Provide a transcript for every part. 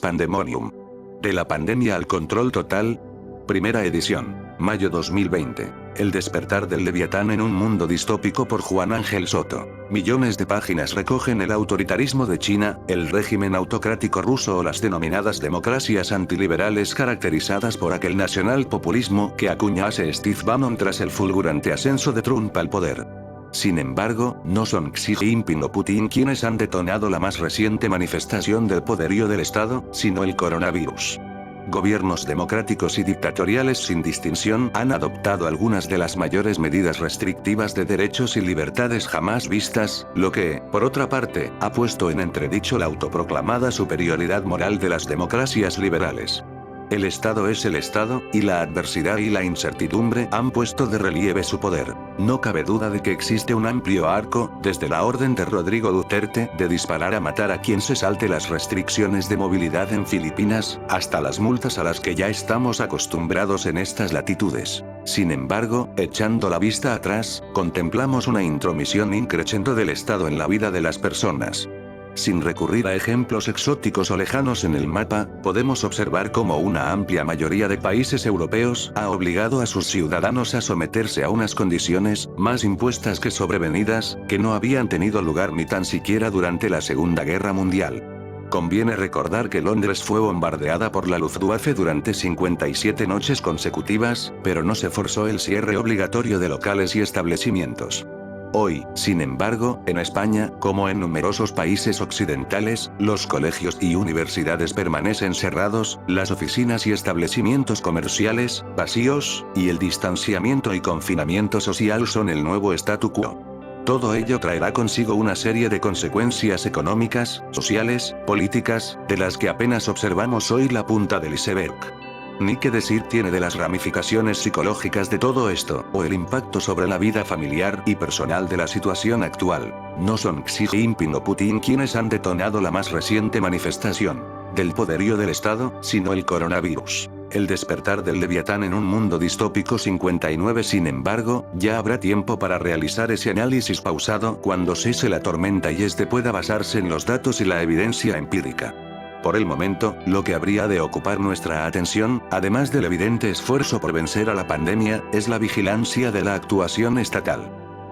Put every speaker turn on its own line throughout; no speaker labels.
Pandemonium. De la pandemia al control total. Primera edición. Mayo 2020. El despertar del Leviatán en un mundo distópico por Juan Ángel Soto. Millones de páginas recogen el autoritarismo de China, el régimen autocrático ruso o las denominadas democracias antiliberales caracterizadas por aquel nacional-populismo que acuñase Steve Bannon tras el fulgurante ascenso de Trump al poder. Sin embargo, no son Xi Jinping o Putin quienes han detonado la más reciente manifestación del poderío del Estado, sino el coronavirus. Gobiernos democráticos y dictatoriales sin distinción han adoptado algunas de las mayores medidas restrictivas de derechos y libertades jamás vistas, lo que, por otra parte, ha puesto en entredicho la autoproclamada superioridad moral de las democracias liberales. El Estado es el Estado, y la adversidad y la incertidumbre han puesto de relieve su poder. No cabe duda de que existe un amplio arco, desde la orden de Rodrigo Duterte, de disparar a matar a quien se salte las restricciones de movilidad en Filipinas, hasta las multas a las que ya estamos acostumbrados en estas latitudes. Sin embargo, echando la vista atrás, contemplamos una intromisión increciendo del Estado en la vida de las personas. Sin recurrir a ejemplos exóticos o lejanos en el mapa, podemos observar cómo una amplia mayoría de países europeos ha obligado a sus ciudadanos a someterse a unas condiciones, más impuestas que sobrevenidas, que no habían tenido lugar ni tan siquiera durante la Segunda Guerra Mundial. Conviene recordar que Londres fue bombardeada por la Luftwaffe durante 57 noches consecutivas, pero no se forzó el cierre obligatorio de locales y establecimientos. Hoy, sin embargo, en España, como en numerosos países occidentales, los colegios y universidades permanecen cerrados, las oficinas y establecimientos comerciales, vacíos, y el distanciamiento y confinamiento social son el nuevo statu quo. Todo ello traerá consigo una serie de consecuencias económicas, sociales, políticas, de las que apenas observamos hoy la punta del iceberg. Ni qué decir tiene de las ramificaciones psicológicas de todo esto, o el impacto sobre la vida familiar y personal de la situación actual. No son Xi Jinping o Putin quienes han detonado la más reciente manifestación del poderío del Estado, sino el coronavirus. El despertar del Leviatán en un mundo distópico 59. Sin embargo, ya habrá tiempo para realizar ese análisis pausado cuando cese la tormenta y este pueda basarse en los datos y la evidencia empírica. Por el momento, lo que habría de ocupar nuestra atención, además del evidente esfuerzo por vencer a la pandemia, es la vigilancia de la actuación estatal.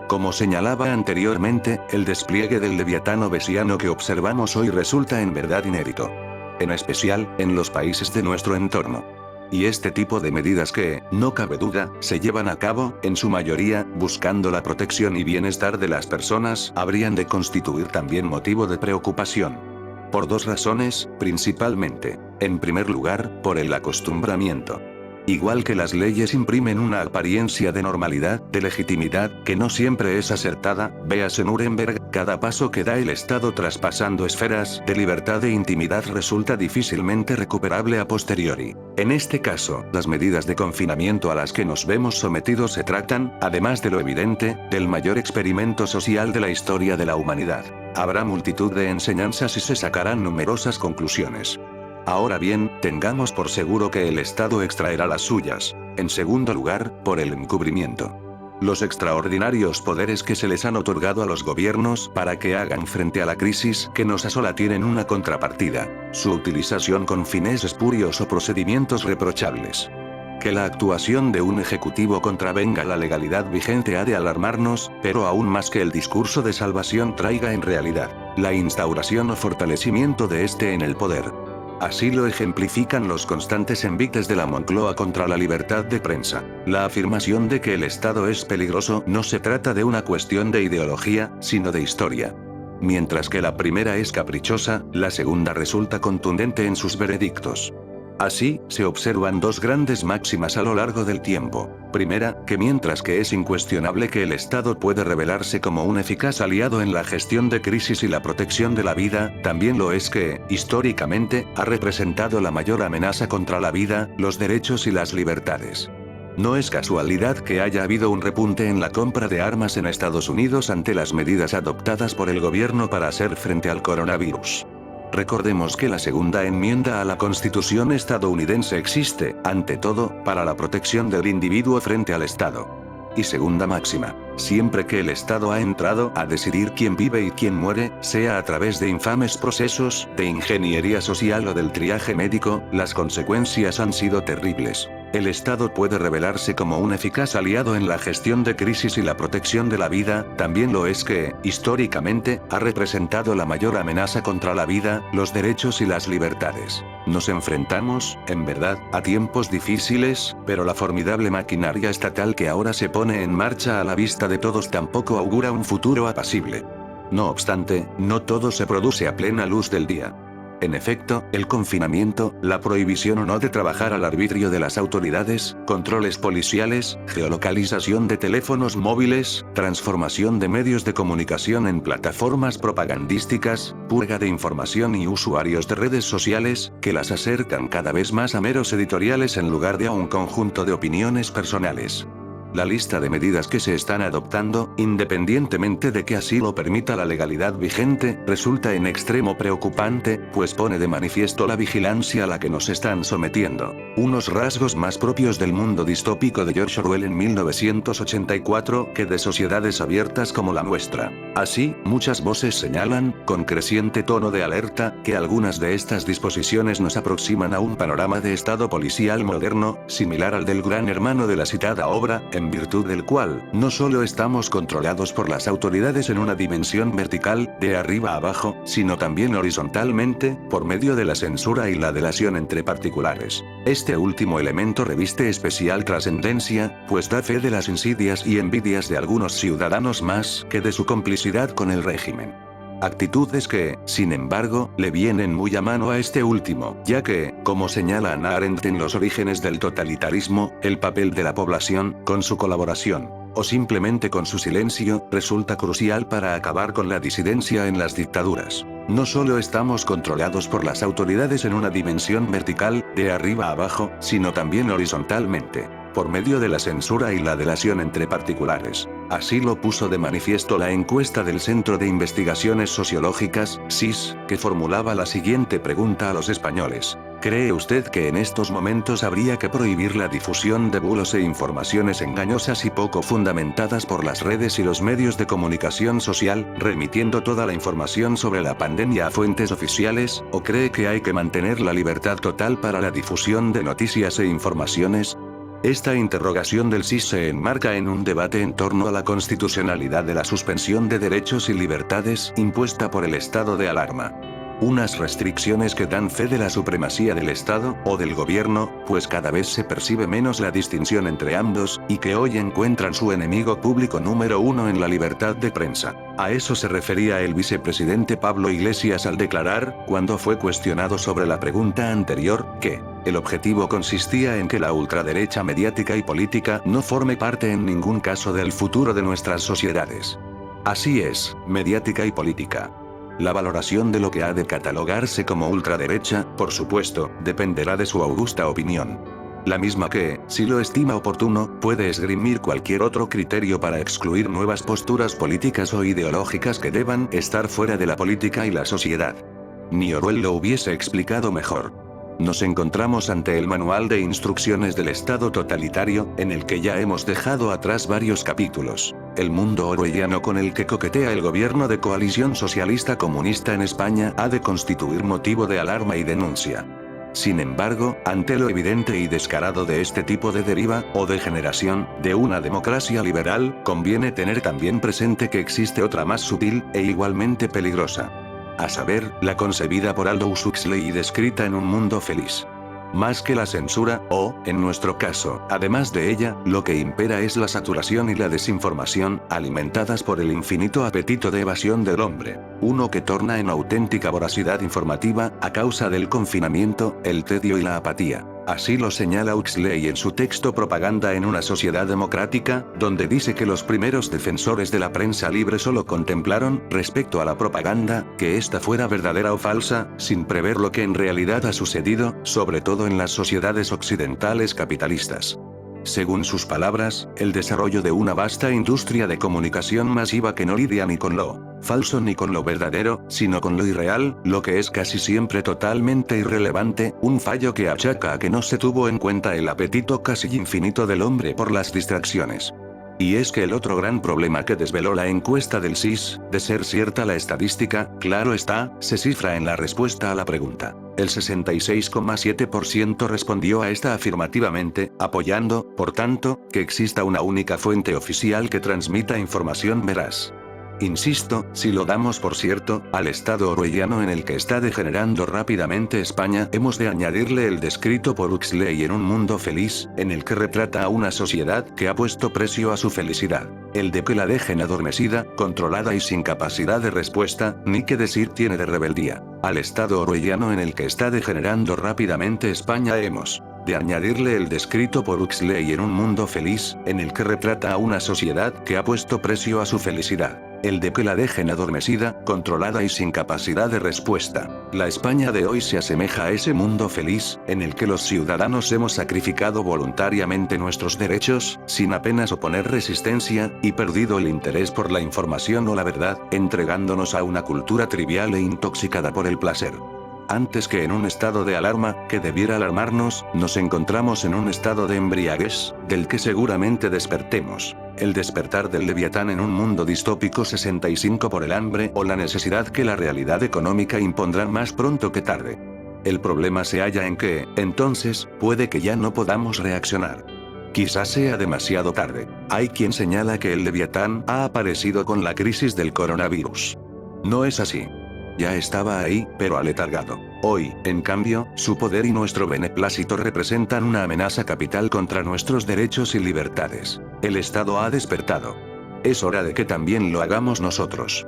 Como señalaba anteriormente, el despliegue del leviatán obesiano que observamos hoy resulta en verdad inédito. En especial, en los países de nuestro entorno. Y este tipo de medidas que, no cabe duda, se llevan a cabo, en su mayoría, buscando la protección y bienestar de las personas, habrían de constituir también motivo de preocupación. Por dos razones, principalmente. En primer lugar, por el acostumbramiento. Igual que las leyes imprimen una apariencia de normalidad, de legitimidad, que no siempre es acertada, véase Nuremberg, cada paso que da el Estado traspasando esferas de libertad e intimidad resulta difícilmente recuperable a posteriori. En este caso, las medidas de confinamiento a las que nos vemos sometidos se tratan, además de lo evidente, del mayor experimento social de la historia de la humanidad. Habrá multitud de enseñanzas y se sacarán numerosas conclusiones. Ahora bien, tengamos por seguro que el Estado extraerá las suyas. En segundo lugar, por el encubrimiento. Los extraordinarios poderes que se les han otorgado a los gobiernos para que hagan frente a la crisis que nos asola tienen una contrapartida: su utilización con fines espurios o procedimientos reprochables. Que la actuación de un ejecutivo contravenga la legalidad vigente ha de alarmarnos, pero aún más que el discurso de salvación traiga en realidad la instauración o fortalecimiento de este en el poder. Así lo ejemplifican los constantes envites de la Moncloa contra la libertad de prensa. La afirmación de que el Estado es peligroso no se trata de una cuestión de ideología, sino de historia. Mientras que la primera es caprichosa, la segunda resulta contundente en sus veredictos. Así, se observan dos grandes máximas a lo largo del tiempo. Primera, que mientras que es incuestionable que el Estado puede revelarse como un eficaz aliado en la gestión de crisis y la protección de la vida, también lo es que, históricamente, ha representado la mayor amenaza contra la vida, los derechos y las libertades. No es casualidad que haya habido un repunte en la compra de armas en Estados Unidos ante las medidas adoptadas por el gobierno para hacer frente al coronavirus. Recordemos que la segunda enmienda a la Constitución estadounidense existe, ante todo, para la protección del individuo frente al Estado. Y segunda máxima. Siempre que el Estado ha entrado a decidir quién vive y quién muere, sea a través de infames procesos, de ingeniería social o del triaje médico, las consecuencias han sido terribles. El Estado puede revelarse como un eficaz aliado en la gestión de crisis y la protección de la vida, también lo es que, históricamente, ha representado la mayor amenaza contra la vida, los derechos y las libertades. Nos enfrentamos, en verdad, a tiempos difíciles, pero la formidable maquinaria estatal que ahora se pone en marcha a la vista de todos tampoco augura un futuro apacible. No obstante, no todo se produce a plena luz del día. En efecto, el confinamiento, la prohibición o no de trabajar al arbitrio de las autoridades, controles policiales, geolocalización de teléfonos móviles, transformación de medios de comunicación en plataformas propagandísticas, purga de información y usuarios de redes sociales, que las acercan cada vez más a meros editoriales en lugar de a un conjunto de opiniones personales. La lista de medidas que se están adoptando, independientemente de que así lo permita la legalidad vigente, resulta en extremo preocupante, pues pone de manifiesto la vigilancia a la que nos están sometiendo. Unos rasgos más propios del mundo distópico de George Orwell en 1984 que de sociedades abiertas como la nuestra. Así, muchas voces señalan, con creciente tono de alerta, que algunas de estas disposiciones nos aproximan a un panorama de Estado policial moderno, similar al del Gran Hermano de la citada obra, en virtud del cual, no solo estamos controlados por las autoridades en una dimensión vertical, de arriba a abajo, sino también horizontalmente, por medio de la censura y la delación entre particulares. Este último elemento reviste especial trascendencia, pues da fe de las insidias y envidias de algunos ciudadanos más que de su complicidad con el régimen. Actitudes que, sin embargo, le vienen muy a mano a este último, ya que, como señala Hannah Arendt en Los orígenes del totalitarismo, el papel de la población, con su colaboración, o simplemente con su silencio, resulta crucial para acabar con la disidencia en las dictaduras. No solo estamos controlados por las autoridades en una dimensión vertical, de arriba a abajo, sino también horizontalmente, por medio de la censura y la delación entre particulares. Así lo puso de manifiesto la encuesta del Centro de Investigaciones Sociológicas, CIS, que formulaba la siguiente pregunta a los españoles. ¿Cree usted que en estos momentos habría que prohibir la difusión de bulos e informaciones engañosas y poco fundamentadas por las redes y los medios de comunicación social, remitiendo toda la información sobre la pandemia a fuentes oficiales, o cree que hay que mantener la libertad total para la difusión de noticias e informaciones? Esta interrogación del CIS se enmarca en un debate en torno a la constitucionalidad de la suspensión de derechos y libertades impuesta por el estado de alarma. Unas restricciones que dan fe de la supremacía del Estado, o del gobierno, pues cada vez se percibe menos la distinción entre ambos, y que hoy encuentran su enemigo público número uno en la libertad de prensa. A eso se refería el vicepresidente Pablo Iglesias al declarar, cuando fue cuestionado sobre la pregunta anterior, que el objetivo consistía en que la ultraderecha mediática y política no forme parte en ningún caso del futuro de nuestras sociedades. Así es, mediática y política. La valoración de lo que ha de catalogarse como ultraderecha, por supuesto, dependerá de su augusta opinión. La misma que, si lo estima oportuno, puede esgrimir cualquier otro criterio para excluir nuevas posturas políticas o ideológicas que deban estar fuera de la política y la sociedad. Ni Orwell lo hubiese explicado mejor. Nos encontramos ante el manual de instrucciones del Estado totalitario, en el que ya hemos dejado atrás varios capítulos. El mundo orwelliano con el que coquetea el gobierno de coalición socialista comunista en España ha de constituir motivo de alarma y denuncia. Sin embargo, ante lo evidente y descarado de este tipo de deriva, o degeneración, de una democracia liberal, conviene tener también presente que existe otra más sutil, e igualmente peligrosa. A saber, la concebida por Aldous Huxley y descrita en Un mundo feliz. Más que la censura, o, en nuestro caso, además de ella, lo que impera es la saturación y la desinformación, alimentadas por el infinito apetito de evasión del hombre. Uno que torna en auténtica voracidad informativa, a causa del confinamiento, el tedio y la apatía. Así lo señala Huxley en su texto Propaganda en una sociedad democrática, donde dice que los primeros defensores de la prensa libre solo contemplaron, respecto a la propaganda, que ésta fuera verdadera o falsa, sin prever lo que en realidad ha sucedido, sobre todo en las sociedades occidentales capitalistas. Según sus palabras, el desarrollo de una vasta industria de comunicación masiva que no lidia ni con lo falso ni con lo verdadero, sino con lo irreal, lo que es casi siempre totalmente irrelevante, un fallo que achaca a que no se tuvo en cuenta el apetito casi infinito del hombre por las distracciones. Y es que el otro gran problema que desveló la encuesta del CIS, de ser cierta la estadística, claro está, se cifra en la respuesta a la pregunta. El 66,7% respondió a esta afirmativamente, apoyando, por tanto, que exista una única fuente oficial que transmita información veraz. Insisto, si lo damos por cierto, al estado orwelliano en el que está degenerando rápidamente España, hemos de añadirle el descrito por Huxley en Un mundo feliz, en el que retrata a una sociedad que ha puesto precio a su felicidad. El de que la dejen adormecida, controlada y sin capacidad de respuesta, ni que decir tiene de rebeldía. Al estado orwelliano en el que está degenerando rápidamente España hemos de añadirle el descrito por Huxley en Un mundo feliz, en el que retrata a una sociedad que ha puesto precio a su felicidad. El de que la dejen adormecida, controlada y sin capacidad de respuesta. La España de hoy se asemeja a ese mundo feliz, en el que los ciudadanos hemos sacrificado voluntariamente nuestros derechos, sin apenas oponer resistencia, y perdido el interés por la información o la verdad, entregándonos a una cultura trivial e intoxicada por el placer. Antes que en un estado de alarma, que debiera alarmarnos, nos encontramos en un estado de embriaguez, del que seguramente despertemos. El despertar del Leviatán en un mundo distópico 65 por el hambre o la necesidad que la realidad económica impondrá más pronto que tarde. El problema se halla en que, entonces, puede que ya no podamos reaccionar. Quizás sea demasiado tarde. Hay quien señala que el Leviatán ha aparecido con la crisis del coronavirus. No es así. Ya estaba ahí, pero aletargado. Hoy, en cambio, su poder y nuestro beneplácito representan una amenaza capital contra nuestros derechos y libertades. El Estado ha despertado. Es hora de que también lo hagamos nosotros.